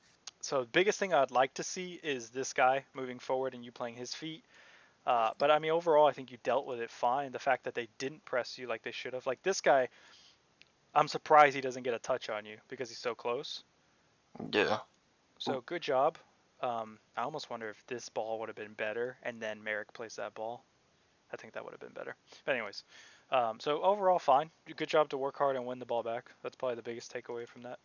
so the biggest thing I'd like to see is this guy moving forward and you playing his feet. But I mean, overall, I think you dealt with it fine. The fact that they didn't press you like they should have, like this guy, I'm surprised he doesn't get a touch on you because he's so close. Yeah. So good job. I almost wonder if this ball would have been better, and then Merrick plays that ball. I think that would have been better. But anyways, so overall, fine. Good job to work hard and win the ball back. That's probably the biggest takeaway from that.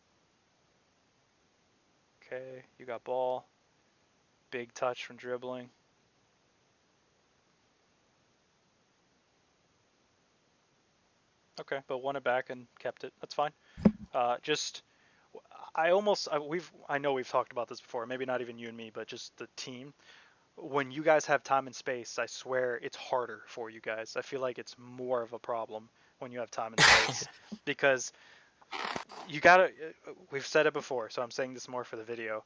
Okay, you got ball. Big touch from dribbling. Okay, but won it back and kept it. That's fine. Just I know we've talked about this before. Maybe not even you and me, but just the team. When you guys have time and space, I swear it's harder for you guys. I feel like it's more of a problem when you have time and space because you gotta. We've said it before, so I'm saying this more for the video.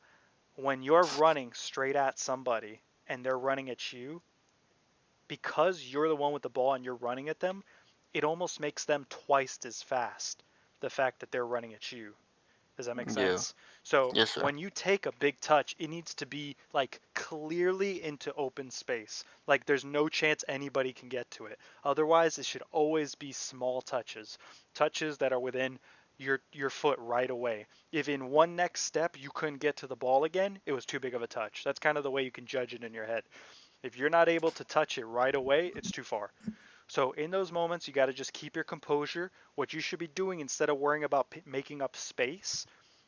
When you're running straight at somebody and they're running at you, because you're the one with the ball and you're running at them, it almost makes them twice as fast. The fact that they're running at you. Does that make Yeah. sense? So Yes, sir. when you take a big touch, it needs to be like clearly into open space. Like there's no chance anybody can get to it. Otherwise, it should always be small touches, touches that are within your foot right away. If in one next step you couldn't get to the ball again, it was too big of a touch. That's kind of the way you can judge it in your head. If you're not able to touch it right away, it's too far. So in those moments, you got to just keep your composure. What you should be doing instead of worrying about making up space,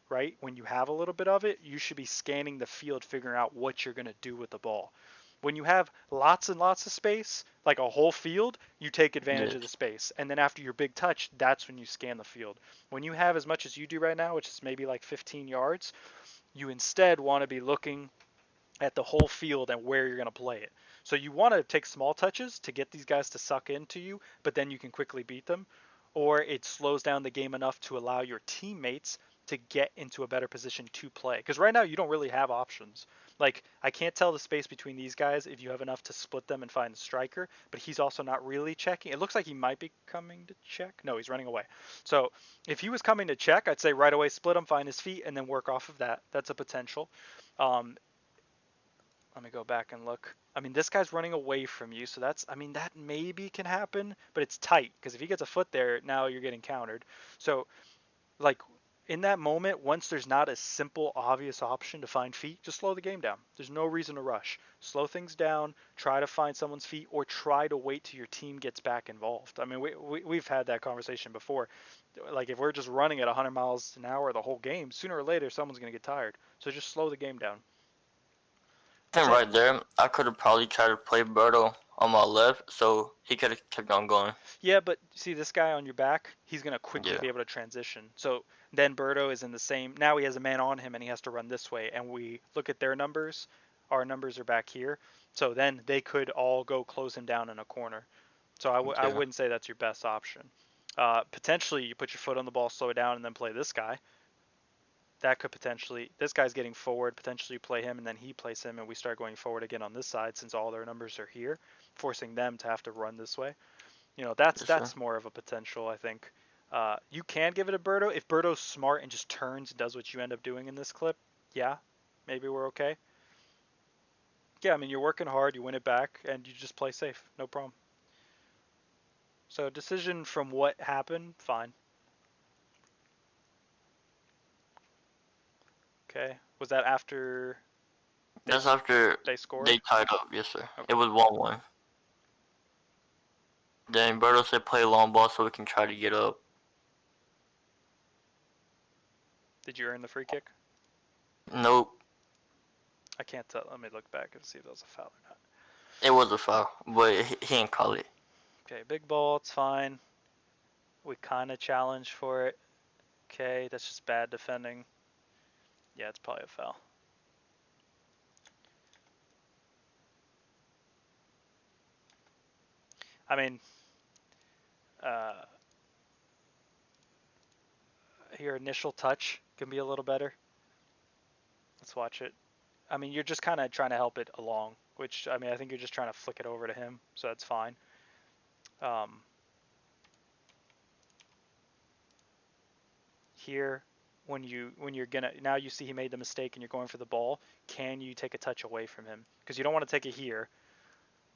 right? When you have a little bit of it, you should be scanning the field, figuring out what you're going to do with the ball. When you have lots and lots of space, like a whole field, you take advantage of the Yes. space. And then after your big touch, that's when you scan the field. When you have as much as you do right now, which is maybe like 15 yards, you instead want to be looking at the whole field and where you're going to play it. So you want to take small touches to get these guys to suck into you, but then you can quickly beat them. Or it slows down the game enough to allow your teammates to get into a better position to play. Because right now you don't really have options. Like I can't tell the space between these guys if you have enough to split them and find the striker, but he's also not really checking. It looks like he might be coming to check. No, he's running away. So if he was coming to check, I'd say right away split him, find his feet, and then work off of that. That's a potential. Um, Let me go back and look. I mean, this guy's running away from you, so that's, I mean, that maybe can happen, but it's tight because if he gets a foot there, now you're getting countered. So, like, in that moment, once there's not a simple, obvious option to find feet, just slow the game down. There's no reason to rush. Slow things down, try to find someone's feet, or try to wait till your team gets back involved. I mean, we've had that conversation before. Like, if we're just running at 100 miles an hour the whole game, sooner or later, someone's going to get tired. So just slow the game down. I That's think it. right there, I could have probably tried to play Berto on my left, so he could have kept on going. Yeah, but see this guy on your back, he's gonna quickly Yeah. be able to transition. So then Berto is in the same. Now he has a man on him and he has to run this way. And we look at their numbers. Our numbers are back here. So then they could all go close him down in a corner. So I Yeah. wouldn't say that's your best option. Potentially you put your foot on the ball, slow it down, and then play this guy. That could potentially. This guy's getting forward. Potentially play him and then he plays him, and we start going forward again on this side since all their numbers are here, forcing them to have to run this way. Yes, sir. That's more of a potential, I think. You can give it a Birdo if Birdo's smart and just turns and does what you end up doing in this clip. Yeah, maybe we're okay. Yeah, I mean you're working hard, you win it back, and you just play safe, no problem. So decision from what happened, fine. Okay, was that after they That's after they scored? they tied up. Yes, sir. It Okay. was 1-1. Then Berto said play long ball so we can try to get up. Did you earn the free kick? Nope. I can't tell. Let me look back and see if that was a foul or not. It was a foul, but he didn't call it. Okay, big ball, it's fine. We kind of challenged for it. Okay, that's just bad defending. Yeah, it's probably a foul. I mean, uh, your initial touch can be a little better. Let's watch it. I mean, you're just kind of trying to help it along, which I mean, I think you're just trying to flick it over to him, so that's fine. Um, here, when you're gonna now you see he made the mistake and you're going for the ball. Can you take a touch away from him? Because you don't want to take it here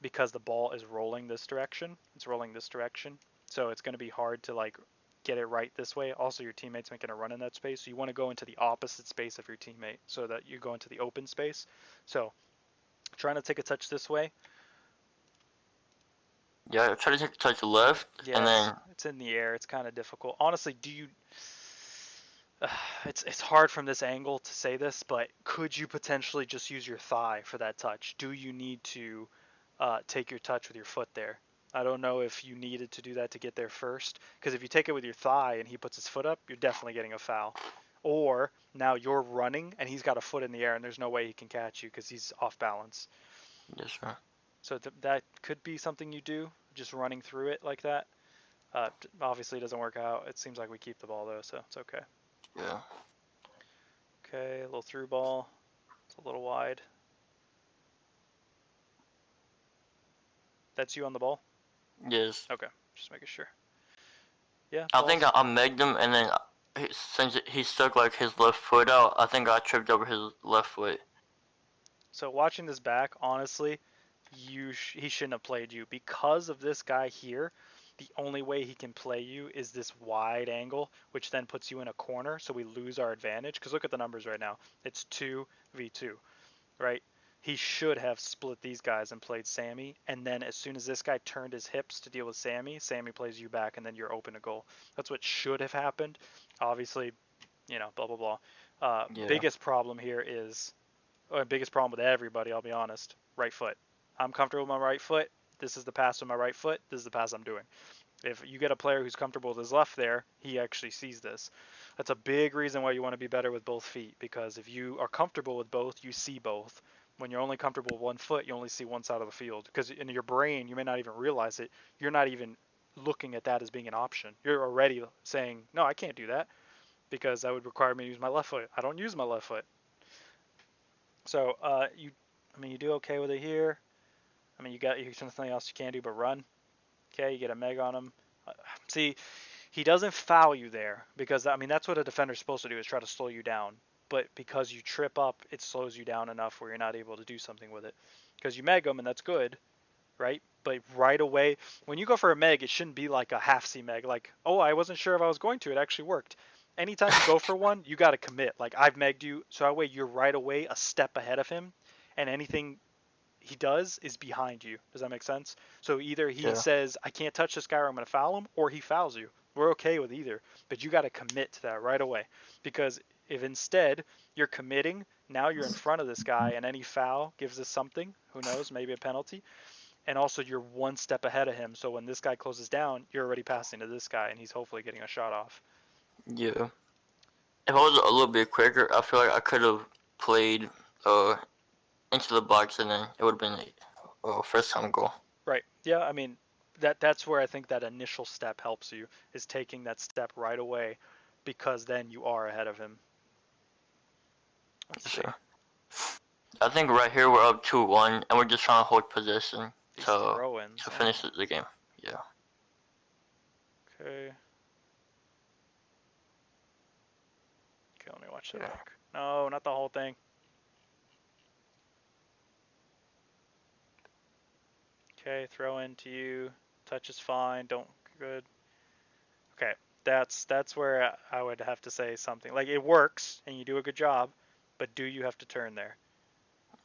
because the ball is rolling this direction. It's rolling this direction, so it's going to be hard to like get it right this way. Also, your teammate's making a run in that space, so you want to go into the opposite space of your teammate so that you go into the open space. So trying to take a touch this way. Yeah, I try to take a touch left, and Yeah, then it's in the air. It's kind of difficult. Honestly, do you? It's hard from this angle to say this, but could you potentially just use your thigh for that touch? Do you need to take your touch with your foot there? I don't know if you needed to do that to get there first, because if you take it with your thigh and he puts his foot up, you're definitely getting a foul. Or now you're running and he's got a foot in the air and there's no way he can catch you because he's off balance. yes, sir. So that could be something you do, just running through it like that. Obviously, it doesn't work out. It seems like we keep the ball though, so it's okay. Yeah. Okay, a little through ball. It's a little wide. That's you on the ball? Yes. Okay, just making sure. Yeah, I think balls. I megged him, and then since he stuck like his left foot out, I think I tripped over his left foot. So watching this back, honestly, he shouldn't have played you because of this guy here. The only way he can play you is this wide angle, which then puts you in a corner, so we lose our advantage. Because look at the numbers right now. It's 2v2, right? He should have split these guys and played Sammy, and then as soon as this guy turned his hips to deal with Sammy, Sammy plays you back, and then you're open to goal. That's what should have happened. Obviously, blah blah blah. Yeah. Biggest problem here is, or biggest problem with everybody, I'll be honest, right foot. I'm comfortable with my right foot. This is the pass with my right foot. This is the pass I'm doing. If you get a player who's comfortable with his left there, he actually sees this. That's a big reason why you want to be better with both feet, because if you are comfortable with both, you see both. When you're only comfortable with one foot, you only see one side of the field. Because in your brain, you may not even realize it. You're not even looking at that as being an option. You're already saying, no, I can't do that because that would require me to use my left foot. I don't use my left foot. So you do okay with it here. I mean, you something else you can't do but run. Okay, you get a meg on him. See, he doesn't foul you there because I mean that's what a defender's supposed to do is try to slow you down. But because you trip up, it slows you down enough where you're not able to do something with it. Because you meg him and that's good, right? But right away, when you go for a meg, it shouldn't be like a half C meg. Like, oh, I wasn't sure if I was going to. It actually worked. Anytime you go for one, you got to commit. Like I've megged you, so that way you're right away a step ahead of him, and anything he does is behind you. Does that make sense? So either he Yeah. says, I can't touch this guy or I'm going to foul him, or he fouls you. We're okay with either. But you got to commit to that right away. Because if instead you're committing, now you're in front of this guy and any foul gives us something, who knows, maybe a penalty. And also you're one step ahead of him. So when this guy closes down, you're already passing to this guy and he's hopefully getting a shot off. Yeah. If I was a little bit quicker, I feel like I could have played into the box, and then it would have been a first time goal. Right. Yeah, I mean that's where I think that initial step helps you is taking that step right away because then you are ahead of him. Let's Yes, see. sir. I think right here we're up 2-1, and we're just trying to hold possession These to throw-ins. to Oh, finish the game. Yeah. okay. Okay, let me watch that Yeah. back. No, not the whole thing. Okay, throw in to you. Touch is fine. Don't good. Okay, that's where I would have to say something. Like it works and you do a good job, but do you have to turn there?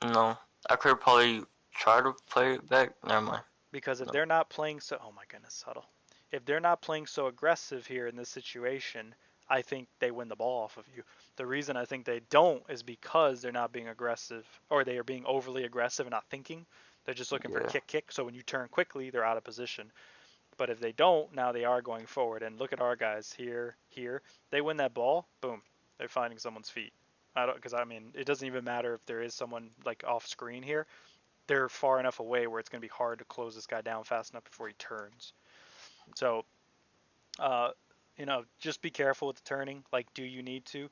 No, I could probably try to play it back. Never mind. Because if No. they're not playing so, oh my goodness, Huddle. If they're not playing so aggressive here in this situation, I think they win the ball off of you. The reason I think they don't is because they're not being aggressive, or they are being overly aggressive and not thinking. They're just looking for Yeah. kick. So when you turn quickly, they're out of position. But if they don't, now they are going forward. And look at our guys here. They win that ball, boom, they're finding someone's feet. I don't, because I mean, it doesn't even matter if there is someone like off screen here. They're far enough away where it's going to be hard to close this guy down fast enough before he turns. So, uh, just be careful with the turning. Like, do you need to?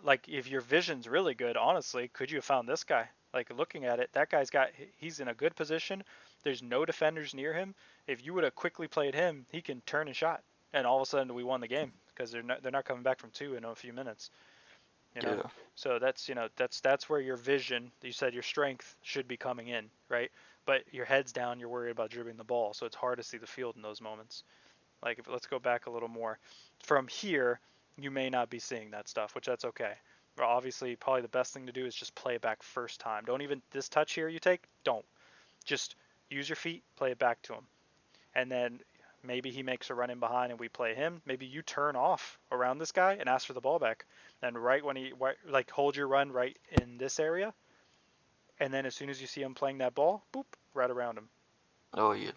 Like, if your vision's really good, honestly, could you have found this guy? Like, looking at it, that he's in a good position. There's no defenders near him. If you would have quickly played him, he can turn and shot, and all of a sudden we won the game because they're not coming back from two in a few minutes. You know, Yeah. so that's where your vision. You said your strength should be coming in, right? But your head's down. You're worried about dribbling the ball, so it's hard to see the field in those moments. Like, let's go back a little more. From here, you may not be seeing that stuff, which that's okay. But obviously, probably the best thing to do is just play it back first time. Don't even this touch here you take. Don't just use your feet, play it back to him, and then maybe he makes a run in behind and we play him. Maybe you turn off around this guy and ask for the ball back. And right when like hold your run right in this area, and then as soon as you see him playing that ball, boop, right around him. Oh yeah.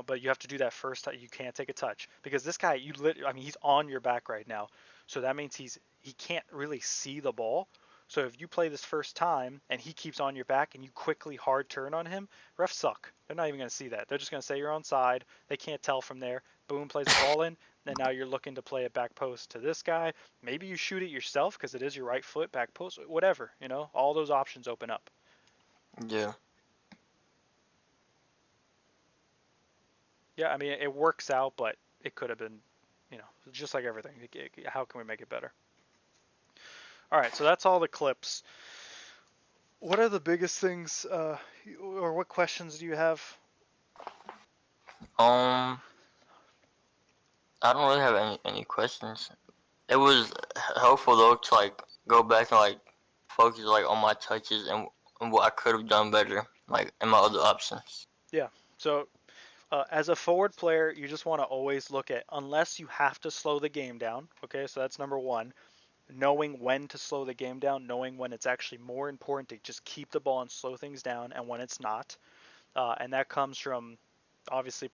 But you have to do that first time. You can't take a touch because this guy, I mean, he's on your back right now, so that means he can't really see the ball. So if you play this first time and he keeps on your back and you quickly hard turn on him, refs suck. They're not even going to see that. They're just going to say you're on side. They can't tell from there. Boom, plays the ball in. And now you're looking to play it back post to this guy. Maybe you shoot it yourself because it is your right foot back post. Whatever, all those options open up. Yeah. Yeah, I mean, it works out, but it could have been, just like everything. How can we make it better? All right, so that's all the clips. What are the biggest things, or what questions do you have? Um, I don't really have any questions. It was helpful though to like go back and like focus like on my touches and what I could have done better, like in my other options. Yeah. So as a forward player, you just want to always look at, unless you have to slow the game down. Okay, so that's number one. Knowing when to slow the game down, knowing when it's actually more important to just keep the ball and slow things down, and when it's not. And that comes from obviously